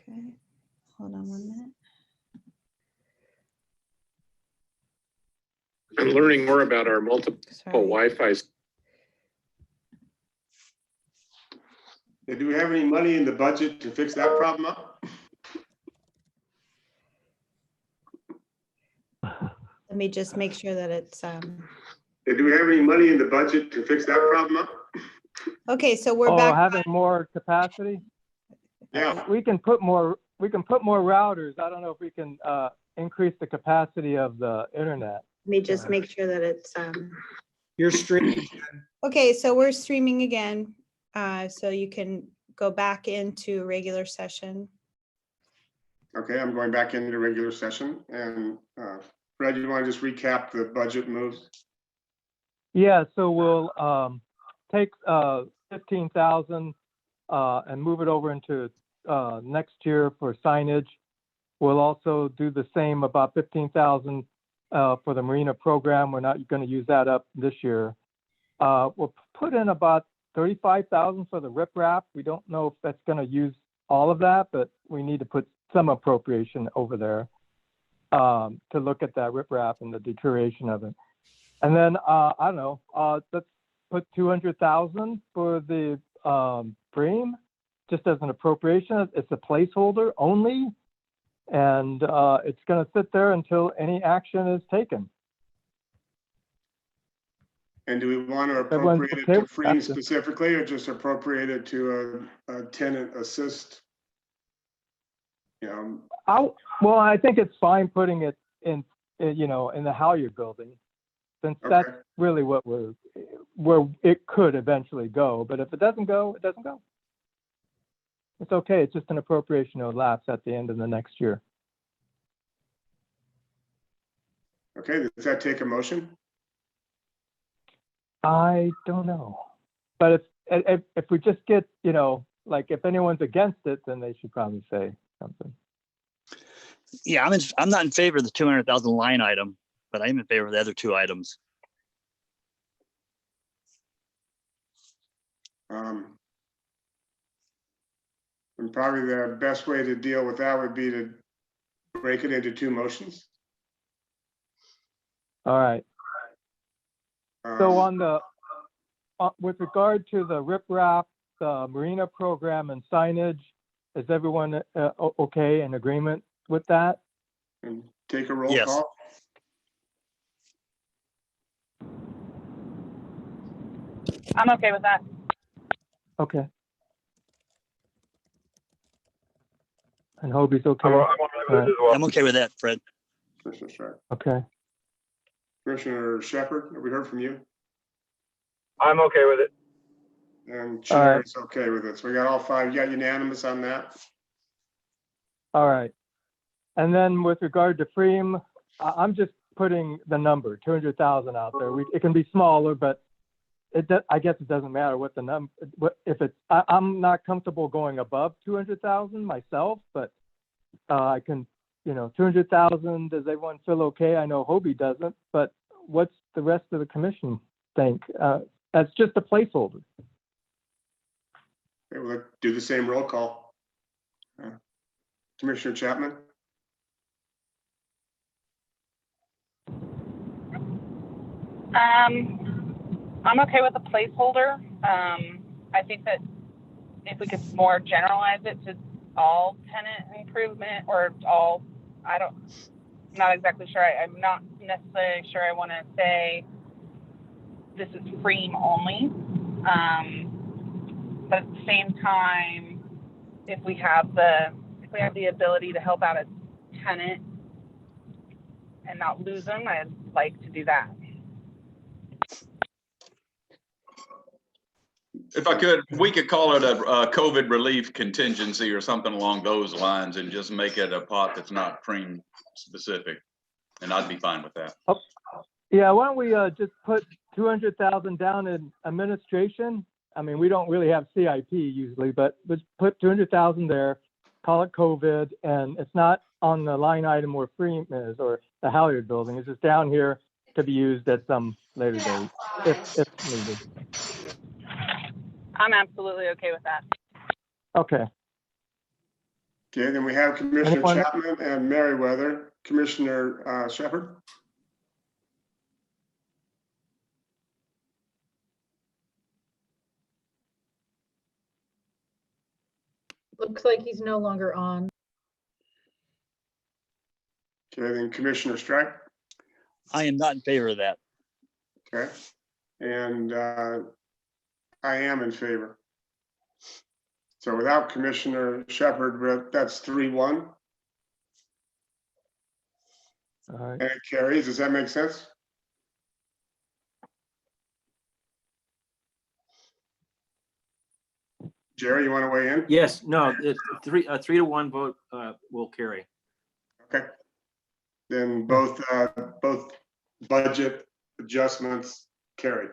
Okay, hold on 1 minute. I'm learning more about our multiple Wi-Fi. Do we have any money in the budget to fix that problem up? Let me just make sure that it's, Do we have any money in the budget to fix that problem up? okay, so we're Oh, back. having more capacity? Yeah, We can put more routers. I don't know if we can increase the capacity of the internet. Let me just make sure that it's, You're streaming. okay, so we're streaming again. So you can go back into regular session. okay, I'm going back into regular session. And Fred, you want to just recap the budget moves? Yeah, so we'll take 15,000 and move it over into next year for signage. We'll also do the same, about 15,000 for the Marina program. We're not going to use that up this year. We'll put in about 35,000 for the riprap. We don't know if that's going to use all of that, but we need to put some appropriation over there to look at that riprap and the deterioration of it. And then I don't know, let's put 200,000 for the Bream, just as an appropriation. It's a placeholder only, and it's going to sit there until any action is taken. And do we want to Everyone's appropriate it okay to with Freem that? specifically, or just appropriate it to a tenant assist? You know, Well, I think it's fine putting it in, you know, in the Halyard building, since that's Okay. really what where it could eventually go. But if it doesn't go, it doesn't go. It's okay. It's just an appropriation that lapse at the end of the next year. okay, does that take a motion? I don't know, but if we just get, you know, like if anyone's against it, then they should probably say something. Yeah, I'm not in favor of the 200,000 line item, but I am in favor of the other two items. And probably the best way to deal with that would be to break it into two motions. All right. So Um, on the, with regard to the riprap, the Marina program and signage, is everyone okay, in agreement with that? And take a roll Yes. call. I'm okay with that. Okay. And Hobie's okay? I'm All right. I'm okay with that, Fred. Commissioner Stark. Okay. Commissioner Shepherd, have we heard from you? I'm okay with it. And All Chair right. is okay with it. So we got all five. You got unanimous on that? All right. And then with regard to Freem, I'm just putting the number, 200,000 out there. It can be smaller, but I guess it doesn't matter what the number, if it's, I'm not comfortable going above 200,000 myself, but I can, you know, 200,000, does everyone feel okay? I know Hobie doesn't, but what's the rest of the commission think? That's just a placeholder. Okay, we'll do the same roll call. Commissioner Chapman? I'm okay with the placeholder. I think that if we could more generalize it to all tenant improvement or all, I'm not exactly sure. I'm not necessarily sure I want to say this is Freem only. But at the same time, if we have the ability to help out a tenant and not lose them, I'd like to do that. If I could, we could call it a COVID relief contingency or something along those lines and just make it a pot that's not Freem specific. And I'd be fine with that. Oh, yeah, why don't we just put 200,000 down in administration? I mean, we don't really have CIP usually, but let's put 200,000 there, call it COVID, and it's not on the line item where Freem is or the Halyard building. It's just down here to be used at some later date if needed. I'm absolutely okay with that. Okay. Okay, then we have Commissioner Anyone? Chapman and Merriweather. Commissioner Shepherd? Looks like he's no longer on. Okay, then Commissioner Strike? I am not in favor of that. Okay, and I am in favor. So without Commissioner Shepherd, that's 3-1, All right. and it carries. Does that make sense? Jerry, you want to weigh in? Yes, no, it's a 3-1 vote will carry. Okay. Then both budget adjustments carry.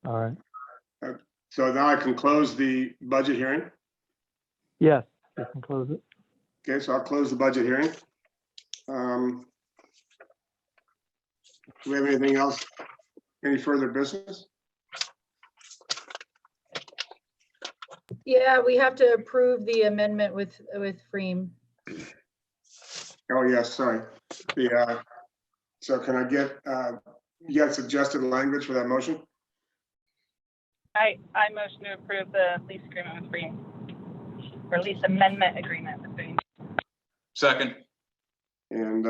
All right. So now I can close the budget hearing. Yes, you can close it. Okay, so I'll close the budget hearing. Do we have anything else? Any further business? Yeah, we have to approve the amendment with Freem. Oh, yes, sorry. So can I get, you got suggested language for that motion? I motion to approve the lease agreement with Freem, or lease amendment agreement with Freem. Second. And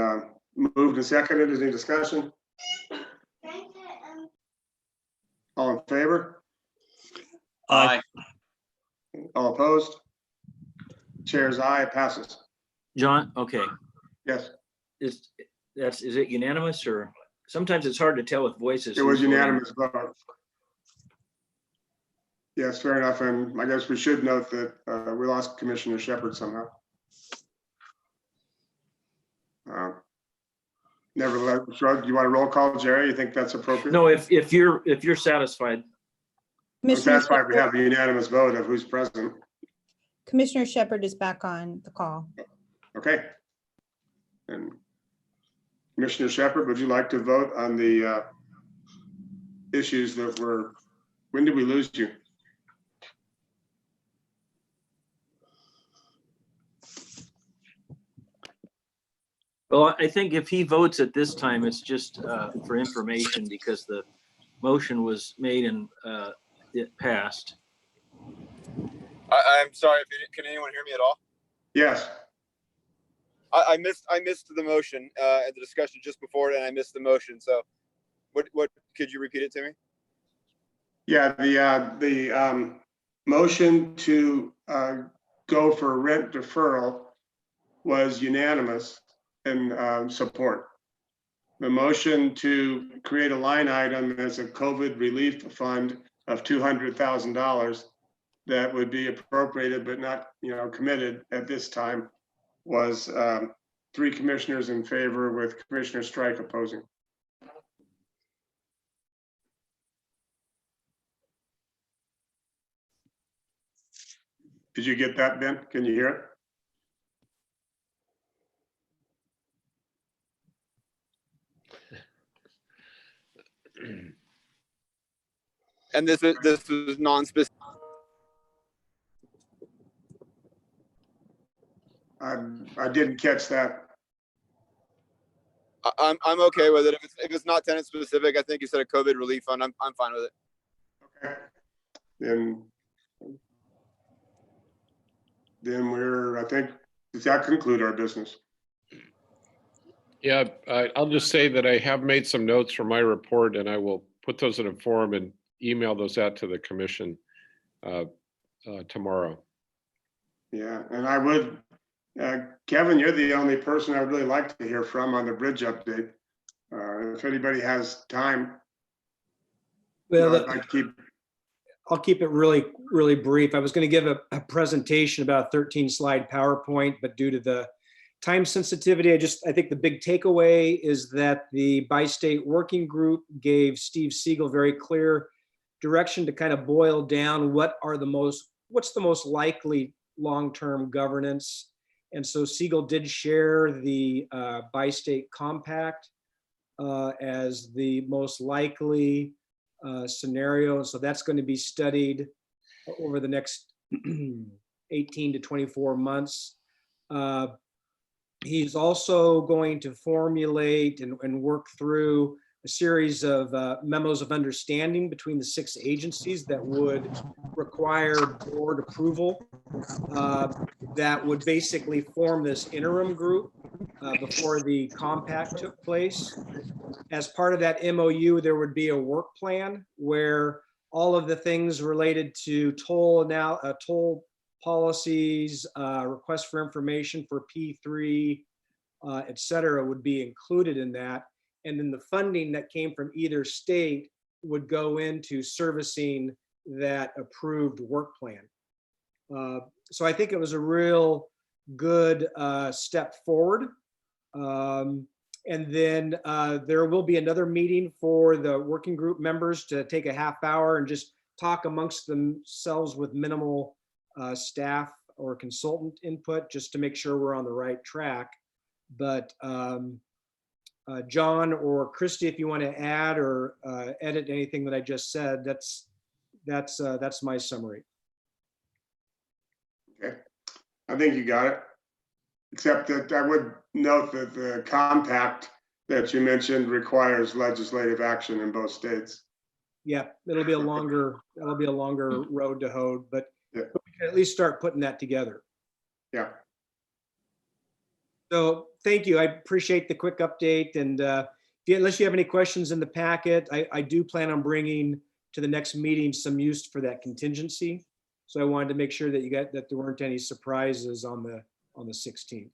moved and seconded. Is any discussion? All in favor? Aye. All opposed? Chair's eye, it passes. John, okay, Yes, is it unanimous, or sometimes it's hard to tell with voices? it was who's voting. unanimous vote. Yes, fair enough. And I guess we should note that we lost Commissioner Shepherd somehow. Nevertheless, do you want a roll call, Jerry? You think that's appropriate? No, if you're satisfied, I'm Commissioner satisfied we Shepherd- have a unanimous vote of who's present. Commissioner Shepherd is back on the call. Okay. And Commissioner Shepherd, would you like to vote on the issues that were, when did we lose you? well, I think if he votes at this time, it's just for information because the motion was made and it passed. I'm sorry, can anyone hear me at all? Yes. I missed the motion at the discussion just before it, and I missed the motion. So, what could you repeat it to me? Yeah, the motion to go for rent deferral was unanimous in support. The motion to create a line item as a COVID relief fund of $200,000 that would be appropriated but not, committed at this time was 3 commissioners in favor with Commissioner Strike opposing. Did you get that, Ben? Can you hear it? And this was non-specific. I didn't catch that. I'm okay with it. If it's not tenant specific, I think you said a COVID relief fund. I'm fine with it. Okay. Then I think, does that conclude our business? Yeah, I'll just say that I have made some notes from my report and I will put those in a form and email those out to the commission tomorrow. Yeah, and I would, Kevin, you're the only person I'd really like to hear from on the bridge update. If anybody has time, Well, I'd like to keep, I'll keep it really, really brief. I was going to give a presentation about a 13-slide PowerPoint, but due to the time sensitivity, I think the big takeaway is that the bi-state working group gave Steve Siegel very clear direction to kind of boil down what's the most likely long-term governance. And so Siegel did share the bi-state compact as the most likely scenario. So that's going to be studied over the next 18 to 24 months. He's also going to formulate and work through a series of memos of understanding between the 6 agencies that would require board approval, that would basically form this interim group before the compact took place. As part of that MOU, there would be a work plan where all of the things related to toll policies, requests for information for P3, et cetera, would be included in that. And then the funding that came from either state would go into servicing that approved work plan. So I think it was a real good step forward. And then there will be another meeting for the working group members to take a half hour and just talk amongst themselves with minimal staff or consultant input, just to make sure we're on the right track. But John or Christy, if you want to add or edit anything that I just said, that's my summary. Okay, I think you got it. Except that I would note that the compact that you mentioned requires legislative action in both states. Yeah, that'll be a longer road to hoe, but Yeah. we can at least start putting that together. Yeah, So thank you. I appreciate the quick update. And unless you have any questions in the packet, I do plan on bringing to the next meeting some use for that contingency. So I wanted to make sure that that there weren't any surprises on the 16th.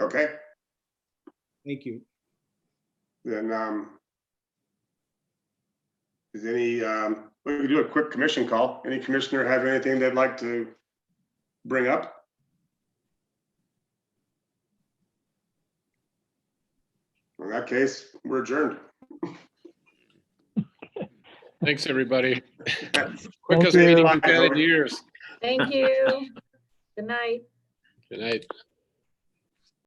okay, Thank you. then is any, we can do a quick commission call. Any commissioner have anything they'd like to bring up? In that case, we're adjourned. Thanks, everybody. Thank Quickest meeting you. we've had in years. Thank you. Good night. Good night.